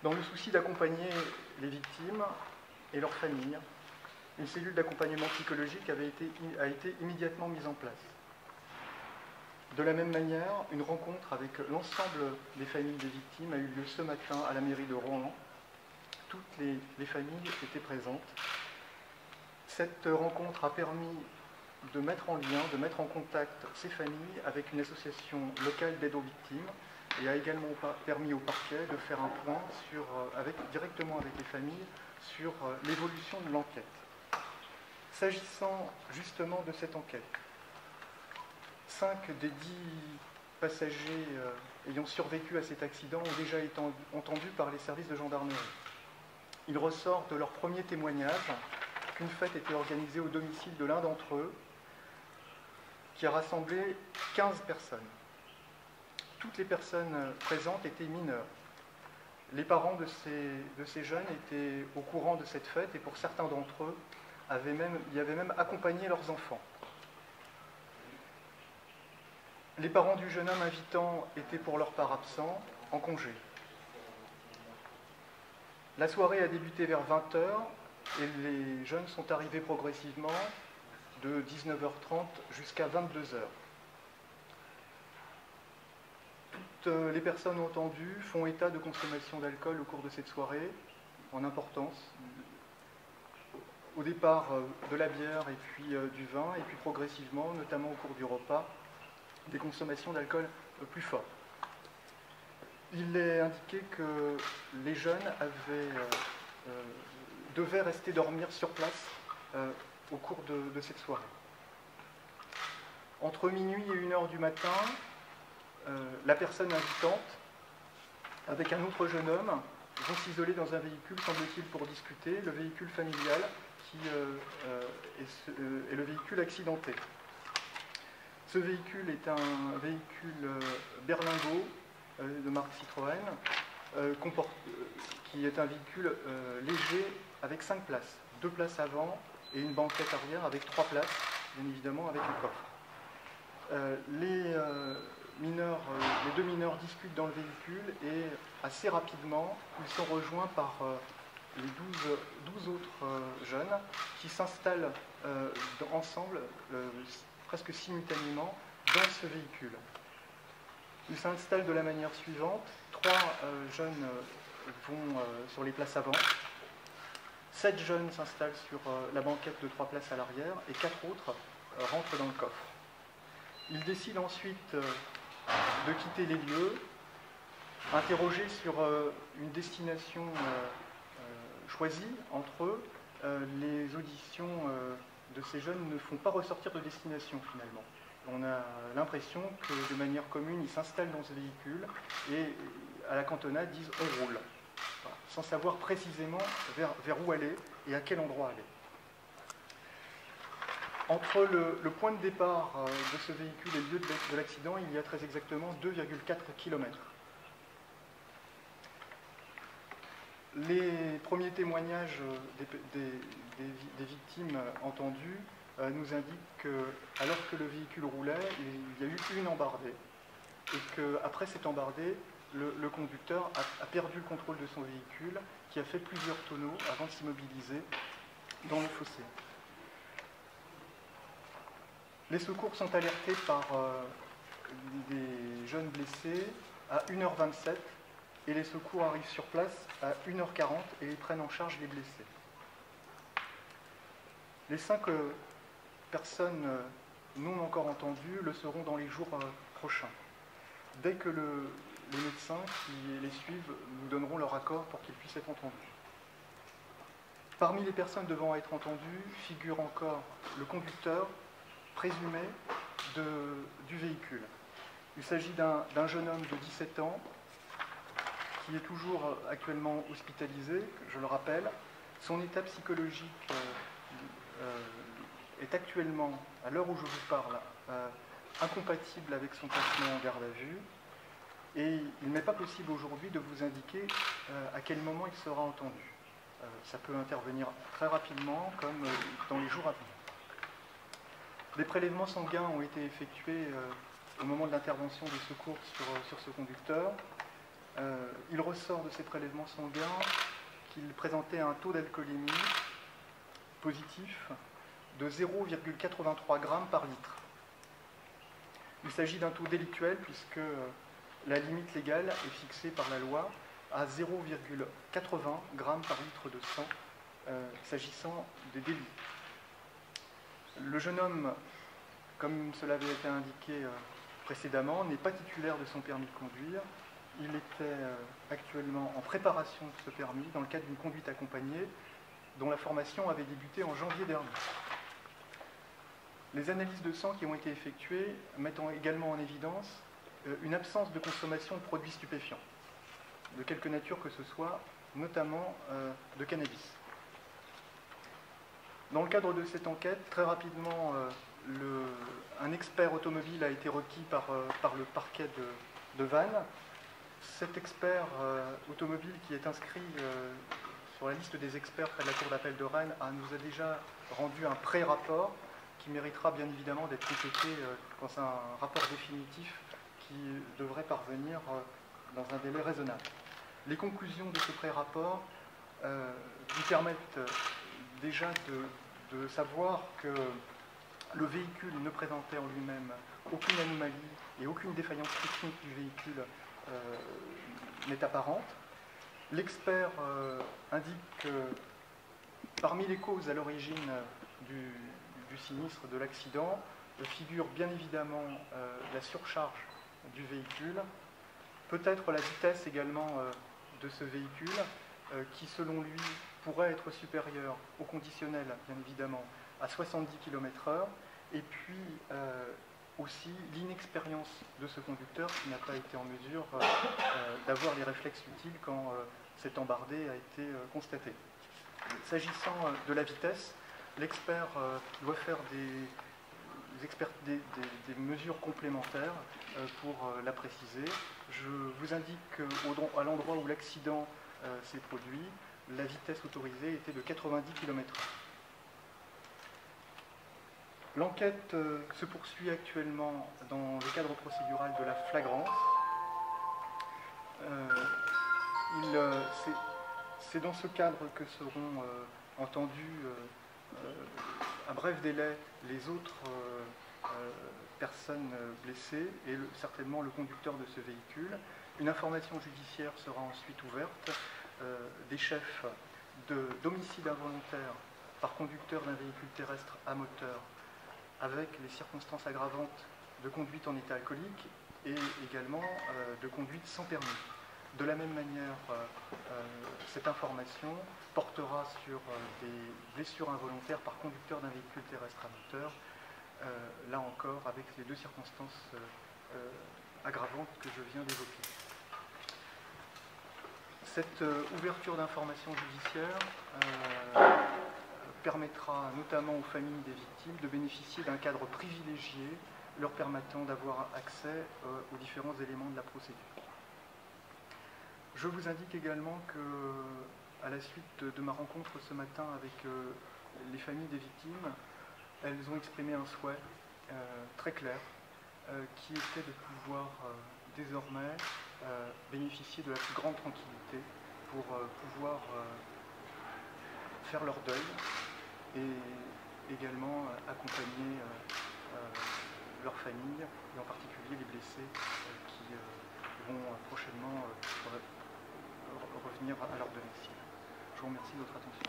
Dans le souci d'accompagner les victimes et leurs familles, une cellule d'accompagnement psychologique a été immédiatement mise en place. De la même manière, une rencontre avec l'ensemble des familles des victimes a eu lieu ce matin à la mairie de Rouen. Toutes les familles étaient présentes. Cette rencontre a permis de mettre en lien, de mettre en contact ces familles avec une association locale d'aide aux victimes et a également permis au parquet de faire un point directement avec les familles sur l'évolution de l'enquête. S'agissant justement de cette enquête, 5 des 10 passagers ayant survécu à cet accident ont déjà été entendus par les services de gendarmerie. Il ressort de leur premier témoignage qu'une fête était organisée au domicile de l'un d'entre eux, qui a rassemblé 15 personnes. Toutes les personnes présentes étaient mineures. Les parents de ces jeunes étaient au courant de cette fête et pour certains d'entre eux, y avaient même accompagné leurs enfants. Les parents du jeune homme invitant étaient pour leur part absents, en congé. La soirée a débuté vers 20h et les jeunes sont arrivés progressivement de 19h30 jusqu'à 22h. Toutes les personnes entendues font état de consommation d'alcool au cours de cette soirée, en importance. Au départ, de la bière et puis du vin, et puis progressivement, notamment au cours du repas, des consommations d'alcool plus fortes. Il est indiqué que les jeunes devaient rester dormir sur place au cours de cette soirée. Entre minuit et 1h du matin, la personne invitante, avec un autre jeune homme, vont s'isoler dans un véhicule, semble-t-il, pour discuter, le véhicule familial qui est le véhicule accidenté. Ce véhicule est un véhicule berlingot de marque Citroën, qui est un véhicule léger avec 5 places, 2 places avant et une banquette arrière avec 3 places, bien évidemment avec un coffre. Les 2 mineurs discutent dans le véhicule et assez rapidement, ils sont rejoints par les 12 autres jeunes qui s'installent ensemble, presque simultanément, dans ce véhicule. Ils s'installent de la manière suivante. 3 jeunes vont sur les places avant, 7 jeunes s'installent sur la banquette de 3 places à l'arrière et 4 autres rentrent dans le coffre. Ils décident ensuite de quitter les lieux, interrogés sur une destination choisie entre eux. Les auditions de ces jeunes ne font pas ressortir de destination finalement. On a l'impression que de manière commune, ils s'installent dans ce véhicule et à la cantonade disent « on roule », sans savoir précisément vers où aller et à quel endroit aller. Entre le point de départ de ce véhicule et le lieu de l'accident, il y a très exactement 2,4 km. Les premiers témoignages des victimes entendues nous indiquent qu'alors que le véhicule roulait, il y a eu une embardée et qu'après cette embardée, le conducteur a perdu le contrôle de son véhicule, qui a fait plusieurs tonneaux avant de s'immobiliser dans le fossé. Les secours sont alertés par des jeunes blessés à 1h27 et les secours arrivent sur place à 1h40 et ils prennent en charge les blessés. Les 5 personnes non encore entendues le seront dans les jours prochains. Dès que les médecins qui les suivent nous donneront leur accord pour qu'ils puissent être entendus. Parmi les personnes devant être entendues figure encore le conducteur présumé du véhicule. Il s'agit d'un jeune homme de 17 ans qui est toujours actuellement hospitalisé, je le rappelle. Son état psychologique est actuellement, à l'heure où je vous parle, incompatible avec son placement en garde à vue. Et il n'est pas possible aujourd'hui de vous indiquer à quel moment il sera entendu. Ça peut intervenir très rapidement, comme dans les jours à venir. Des prélèvements sanguins ont été effectués au moment de l'intervention des secours sur ce conducteur. il ressort de ces prélèvements sanguins qu'il présentait un taux d'alcoolémie positif de 0,83 g par litre. Il s'agit d'un taux délictuel puisque la limite légale est fixée par la loi à 0,80 g par litre de sang s'agissant des délits. Le jeune homme, comme cela avait été indiqué précédemment, n'est pas titulaire de son permis de conduire. Il était actuellement en préparation de ce permis dans le cadre d'une conduite accompagnée dont la formation avait débuté en janvier dernier. Les analyses de sang qui ont été effectuées mettent également en évidence une absence de consommation de produits stupéfiants, de quelque nature que ce soit, notamment de cannabis. Dans le cadre de cette enquête, très rapidement, un expert automobile a été requis par le parquet de Vannes. Cet expert automobile qui est inscrit sur la liste des experts près de la Cour d'appel de Rennes nous a déjà rendu un pré-rapport qui méritera bien évidemment d'être complété dans un rapport définitif qui devrait parvenir dans un délai raisonnable. Les conclusions de ce pré-rapport lui permettent déjà de savoir que le véhicule ne présentait en lui-même aucune anomalie et aucune défaillance technique du véhicule n'est apparente. L'expert indique que parmi les causes à l'origine du sinistre, de l'accident, figure bien évidemment la surcharge du véhicule, peut-être la vitesse également de ce véhicule, qui selon lui pourrait être supérieure au conditionnel, bien évidemment, à 70 km/h, et puis aussi l'inexpérience de ce conducteur qui n'a pas été en mesure d'avoir les réflexes utiles quand cette embardée a été constatée. S'agissant de la vitesse, l'expert doit faire des mesures complémentaires pour la préciser. Je vous indique qu'à l'endroit où l'accident s'est produit, la vitesse autorisée était de 90 km/h. L'enquête se poursuit actuellement dans le cadre procédural de la flagrance. C'est dans ce cadre que seront entendus à bref délai les autres personnes blessées et certainement le conducteur de ce véhicule. Une information judiciaire sera ensuite ouverte des chefs d'homicide involontaire par conducteur d'un véhicule terrestre à moteur avec les circonstances aggravantes de conduite en état alcoolique et également de conduite sans permis. De la même manière, cette information portera sur des blessures involontaires par conducteur d'un véhicule terrestre à moteur, là encore avec les deux circonstances aggravantes que je viens d'évoquer. Cette ouverture d'informations judiciaires permettra notamment aux familles des victimes de bénéficier d'un cadre privilégié leur permettant d'avoir accès aux différents éléments de la procédure. Je vous indique également que, à la suite de ma rencontre ce matin avec les familles des victimes, elles ont exprimé un souhait très clair qui était de pouvoir désormais bénéficier de la plus grande tranquillité pour pouvoir faire leur deuil et également accompagner leur famille, et en particulier les blessés qui vont prochainement revenir à leur domicile. Je vous remercie de votre attention.